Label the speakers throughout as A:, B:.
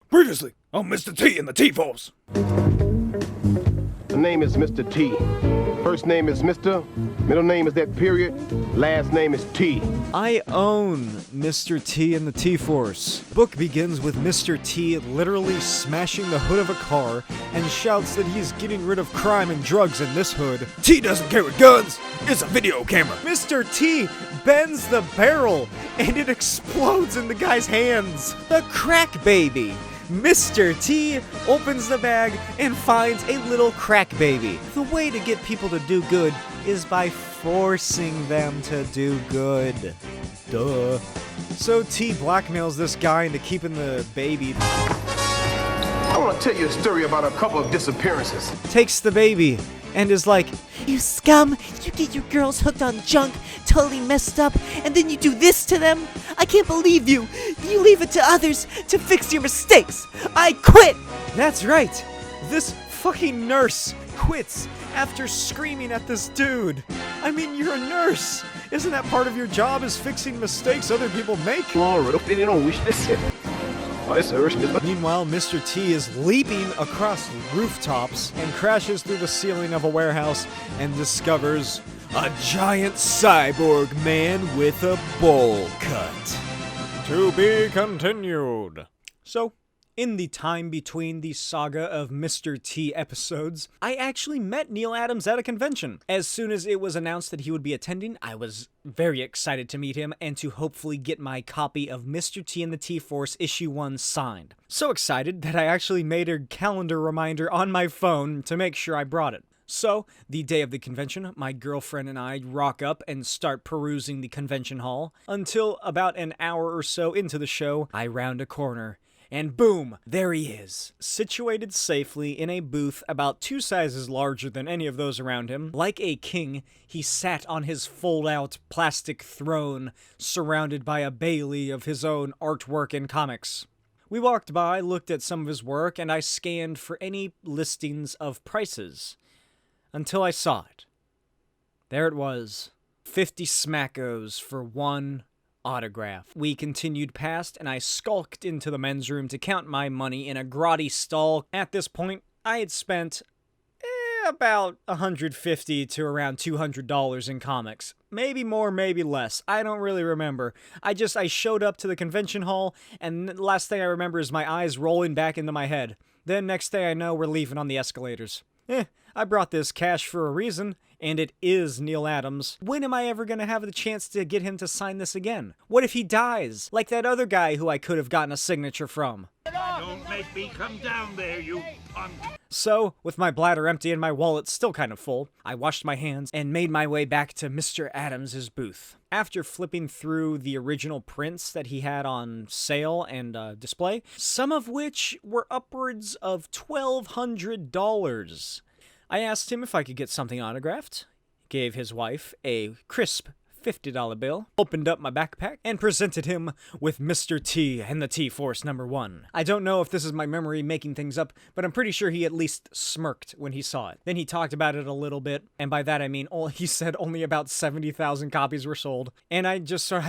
A: Previously on Mr. T and the T-Force.
B: The name is Mr. T. First name is Mr. Middle name is that period. Last name is T.
C: I own Mr. T and the T-Force. Book begins with Mr. T literally smashing the hood of a car and shouts that he's getting rid of crime and drugs in this hood.
A: T doesn't carry guns. It's a video camera.
C: Mr. T bends the barrel and it explodes in the guy's hands. The crack baby. Mr. T opens the bag and finds a little crack baby. The way to get people to do good is by forcing them to do good. Duh. So T blackmails this guy into keeping the baby.
B: I want to tell you a story about a couple of disappearances.
C: Takes the baby and is like,
D: "You scum! You get your girls hooked on junk, totally messed up, and then you do this to them? I can't believe you! You leave it to others to fix your mistakes! I quit!"
C: That's right! This fucking nurse quits after screaming at this dude. I mean, you're a nurse! Isn't that part of your job, is fixing mistakes other people make? Meanwhile, Mr. T is leaping across rooftops and crashes through the ceiling of a warehouse and discovers a giant cyborg man with a bowl cut. To be continued. So, in the time between the saga of Mr. T episodes, I actually met Neal Adams at a convention. As soon as it was announced that he would be attending, I was very excited to meet him and to hopefully get my copy of Mr. T and the T-Force issue 1 signed. So excited that I actually made a calendar reminder on my phone to make sure I brought it. So, the day of the convention, my girlfriend and I rock up and start perusing the convention hall. Until about an hour or so into the show, I round a corner. And boom, there he is, situated safely in a booth about 2 sizes larger than any of those around him. Like a king, he sat on his fold-out plastic throne, surrounded by a bailee of his own artwork and comics. We walked by, looked at some of his work, and I scanned for any listings of prices. Until I saw it. There it was, 50 smackos for one autograph. We continued past, and I skulked into the men's room to count my money in a grotty stall. At this point, I had spent about $150 to around $200 in comics. Maybe more, maybe less. I don't really remember. I showed up to the convention hall, and the last thing I remember is my eyes rolling back into my head. Then next thing I know, we're leaving on the escalators. I brought this cash for a reason, and it is Neal Adams. When am I ever gonna have the chance to get him to sign this again? What if he dies? Like that other guy who I could have gotten a signature from.
E: Don't make me come down there, you punk.
C: So, with my bladder empty and my wallet still kind of full, I washed my hands and made my way back to Mr. Adams' booth. After flipping through the original prints that he had on sale and display, some of which were upwards of $1,200, I asked him if I could get something autographed, gave his wife a crisp $50 bill, opened up my backpack, and presented him with Mr. T and the T-Force #1. I don't know if this is my memory making things up, but I'm pretty sure he at least smirked when he saw it. Then he talked about it a little bit, and by that I mean he said only about 70,000 copies were sold, and I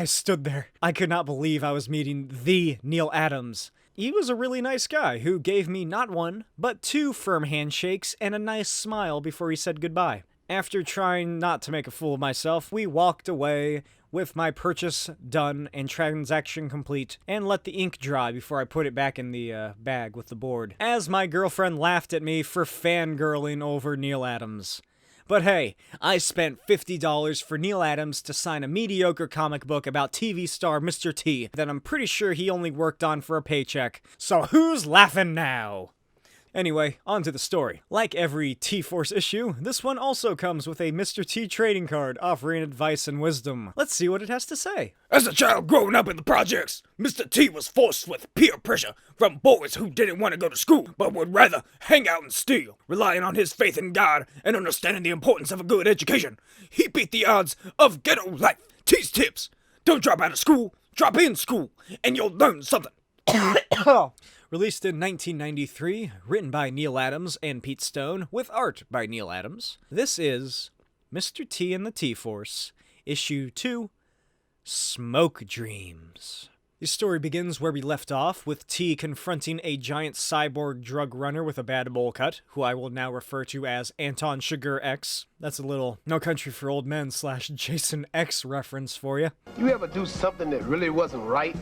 C: stood there. I could not believe I was meeting the Neal Adams. He was a really nice guy who gave me not 1, but 2 firm handshakes and a nice smile before he said goodbye. After trying not to make a fool of myself, we walked away with my purchase done and transaction complete, and let the ink dry before I put it back in the bag with the board, as my girlfriend laughed at me for fangirling over Neal Adams. But hey, I spent $50 for Neal Adams to sign a mediocre comic book about TV star Mr. T that I'm pretty sure he only worked on for a paycheck. So who's laughing now? Anyway, on to the story. Like every T-Force issue, this one also comes with a Mr. T trading card offering advice and wisdom. Let's see what it has to say.
A: As a child growing up in the projects, Mr. T was forced with peer pressure from boys who didn't want to go to school, but would rather hang out and steal. Relying on his faith in God and understanding the importance of a good education, he beat the odds of ghetto life. T's tips: don't drop out of school, drop in school, and you'll learn something.
C: Released in 1993, written by Neal Adams and Pete Stone, with art by Neal Adams. This is Mr. T and the T-Force, Issue 2, Smoke Dreams. The story begins where we left off, with T confronting a giant cyborg drug runner with a bad bowl cut, who I will now refer to as Anton Sugar X. That's a little No Country for Old Men / Jason X reference for you.
B: You ever do something that really wasn't right?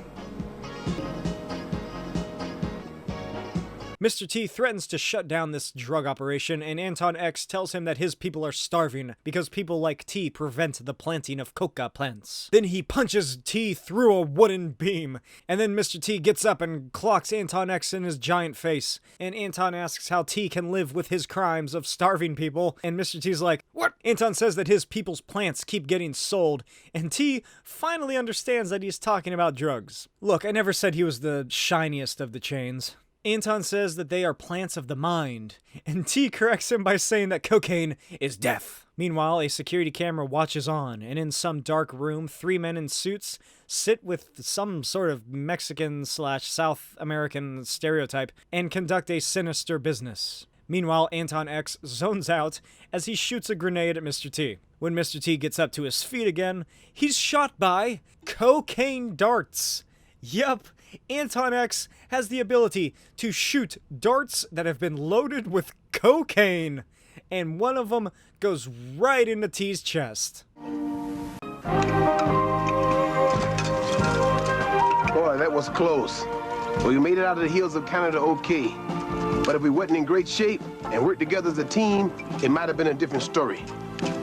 C: Mr. T threatens to shut down this drug operation, and Anton X tells him that his people are starving because people like T prevent the planting of coca plants. Then he punches T through a wooden beam, and then Mr. T gets up and clocks Anton X in his giant face, and Anton asks how T can live with his crimes of starving people, and Mr. T's like, "What?" Anton says that his people's plants keep getting sold, and T finally understands that he's talking about drugs. Look, I never said he was the shiniest of the chains. Anton says that they are plants of the mind, and T corrects him by saying that cocaine is death. Meanwhile, a security camera watches on, and in some dark room, 3 men in suits sit with some sort of Mexican / South American stereotype and conduct a sinister business. Meanwhile, Anton X zones out as he shoots a grenade at Mr. T. When Mr. T gets up to his feet again, he's shot by cocaine darts. Yup, Anton X has the ability to shoot darts that have been loaded with cocaine, and one of them goes right into T's chest.
B: Boy, that was close. Well, we made it out of the hills of Canada okay. But if we wasn't in great shape and worked together as a team, it might have been a different story.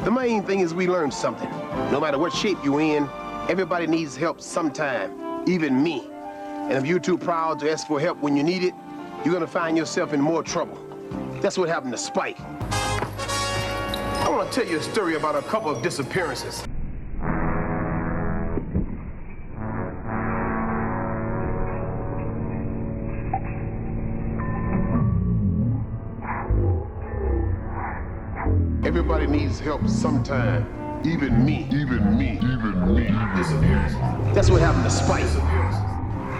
B: The main thing is we learned something. No matter what shape you're in, everybody needs help sometime, even me. And if you're too proud to ask for help when you need it, you're gonna find yourself in more trouble. That's what happened to Spike. I wanna tell you a story about a couple of disappearances. Everybody needs help sometime. Even me. Disappearances. That's what happened to Spike.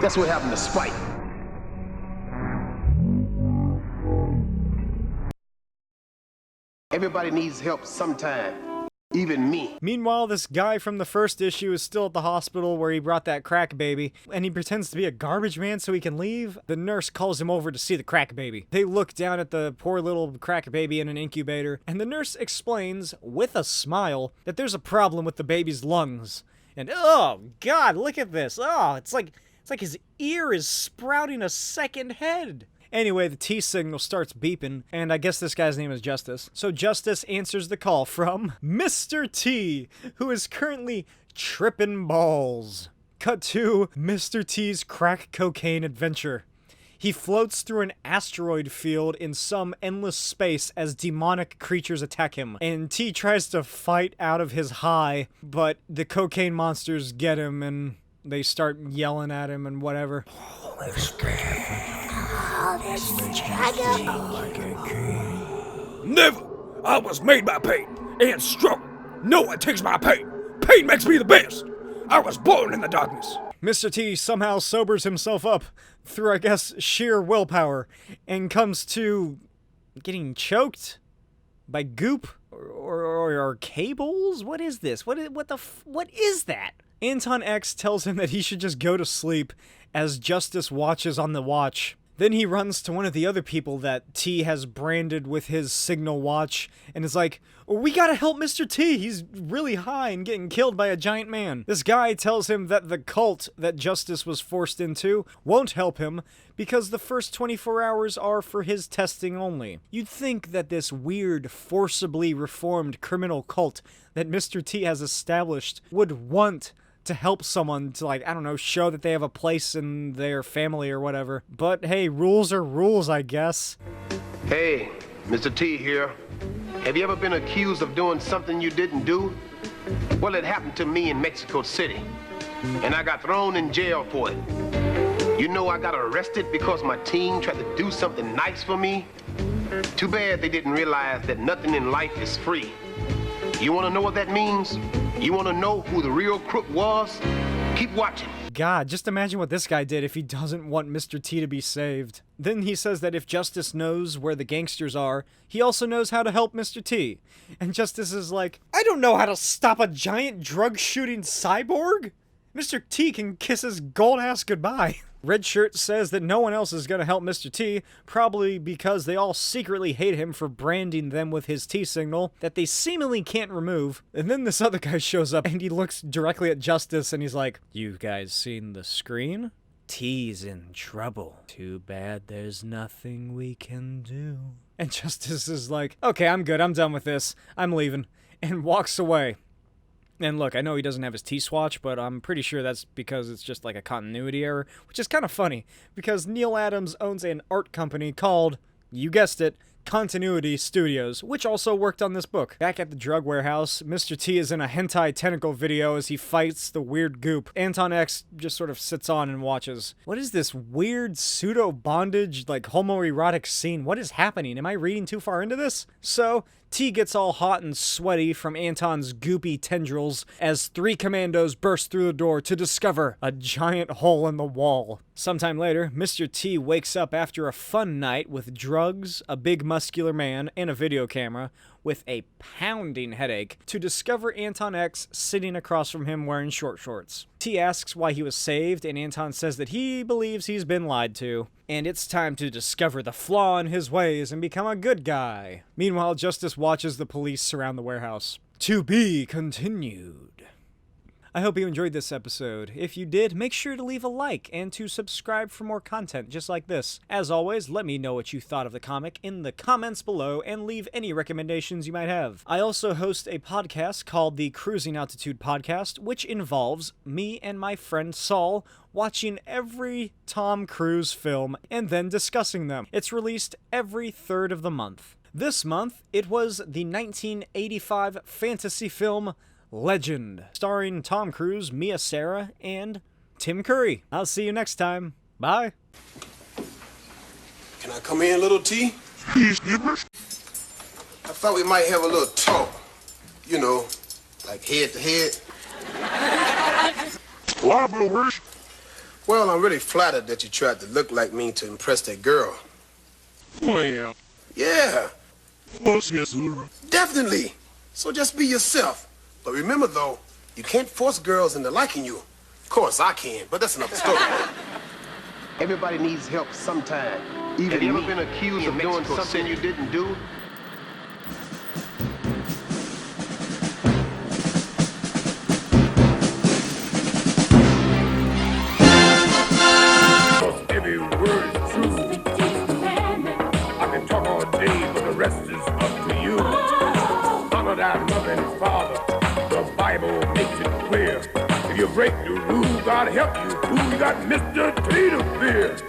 B: That's what happened to Spike. Everybody needs help sometime. Even me.
C: Meanwhile, this guy from the first issue is still at the hospital where he brought that crack baby, and he pretends to be a garbage man so he can leave. The nurse calls him over to see the crack baby. They look down at the poor little crack baby in an incubator, and the nurse explains, with a smile, that there's a problem with the baby's lungs. And oh god, look at this. Oh, it's like his ear is sprouting a second head. Anyway, the T signal starts beeping, and I guess this guy's name is Justice. So Justice answers the call from Mr. T, who is currently tripping balls. Cut to Mr. T's crack cocaine adventure. He floats through an asteroid field in some endless space as demonic creatures attack him, and T tries to fight out of his high, but the cocaine monsters get him, and they start yelling at him and whatever.
A: Never! I was made by pain and struggle. No one takes my pain. Pain makes me the best. I was born in the darkness.
C: Mr. T somehow sobers himself up through, I guess, sheer willpower, and comes to getting choked by goop or cables? What is this? What is that? Anton X tells him that he should just go to sleep as Justice watches on the watch. Then he runs to one of the other people that T has branded with his signal watch and is like, "We gotta help Mr. T, he's really high and getting killed by a giant man." This guy tells him that the cult that Justice was forced into won't help him because the first 24 hours are for his testing only. You'd think that this weird, forcibly reformed criminal cult that Mr. T has established would want to help someone to, like, I don't know, show that they have a place in their family or whatever. But hey, rules are rules, I guess.
B: Hey, Mr. T here. Have you ever been accused of doing something you didn't do? Well, it happened to me in Mexico City, and I got thrown in jail for it. You know, I got arrested because my team tried to do something nice for me. Too bad they didn't realize that nothing in life is free. You want to know what that means? You want to know who the real crook was? Keep watching.
C: God, just imagine what this guy did if he doesn't want Mr. T to be saved. Then he says that if Justice knows where the gangsters are, he also knows how to help Mr. T. And Justice is like, "I don't know how to stop a giant drug-shooting cyborg." Mr. T can kiss his gold ass goodbye. Red Shirt says that no one else is going to help Mr. T, probably because they all secretly hate him for branding them with his T signal that they seemingly can't remove. And then this other guy shows up and he looks directly at Justice and he's like, "You guys seen the screen? T's in trouble. Too bad there's nothing we can do." And Justice is like, "Okay, I'm good. I'm done with this. I'm leaving." And walks away. And look, I know he doesn't have his T-swatch, but I'm pretty sure that's because it's just like a continuity error, which is kind of funny, because Neal Adams owns an art company called, you guessed it, Continuity Studios, which also worked on this book. Back at the drug warehouse, Mr. T is in a hentai tentacle video as he fights the weird goop. Anton X just sort of sits on and watches. What is this weird pseudo-bondage, like homoerotic scene? What is happening? Am I reading too far into this? So, T gets all hot and sweaty from Anton's goopy tendrils as 3 commandos burst through the door to discover a giant hole in the wall. Sometime later, Mr. T wakes up after a fun night with drugs, a big muscular man, and a video camera, with a pounding headache, to discover Anton X sitting across from him wearing short shorts. T asks why he was saved, and Anton says that he believes he's been lied to, and it's time to discover the flaw in his ways and become a good guy. Meanwhile, Justice watches the police surround the warehouse. To be continued. I hope you enjoyed this episode. If you did, make sure to leave a like and to subscribe for more content just like this. As always, let me know what you thought of the comic in the comments below and leave any recommendations you might have. I also host a podcast called the Cruising Altitude Podcast, which involves me and my friend Saul watching every Tom Cruise film and then discussing them. It's released every 3rd of the month. This month, it was the 1985 fantasy film Legend, starring Tom Cruise, Mia Sara, and Tim Curry. I'll see you next time. Bye.
B: Can I come in, little T?
E: Please, neighbor.
B: I thought we might have a little talk. You know, like head to head.
E: Laborers.
B: Well, I'm really flattered that you tried to look like me to impress that girl.
E: Well,
B: Yeah,
E: yes, sir.
B: definitely. So just be yourself. But remember, though, you can't force girls into liking you. Of course, I can, but that's another story. Everybody needs help sometime. Even have you ever been accused of doing something you didn't do?
E: Every word is true. I can talk all day, but the rest is up to you. Honor thy mother and his father. The Bible makes it clear. If you break the rules, God help you, fool. You got Mr. T to fear.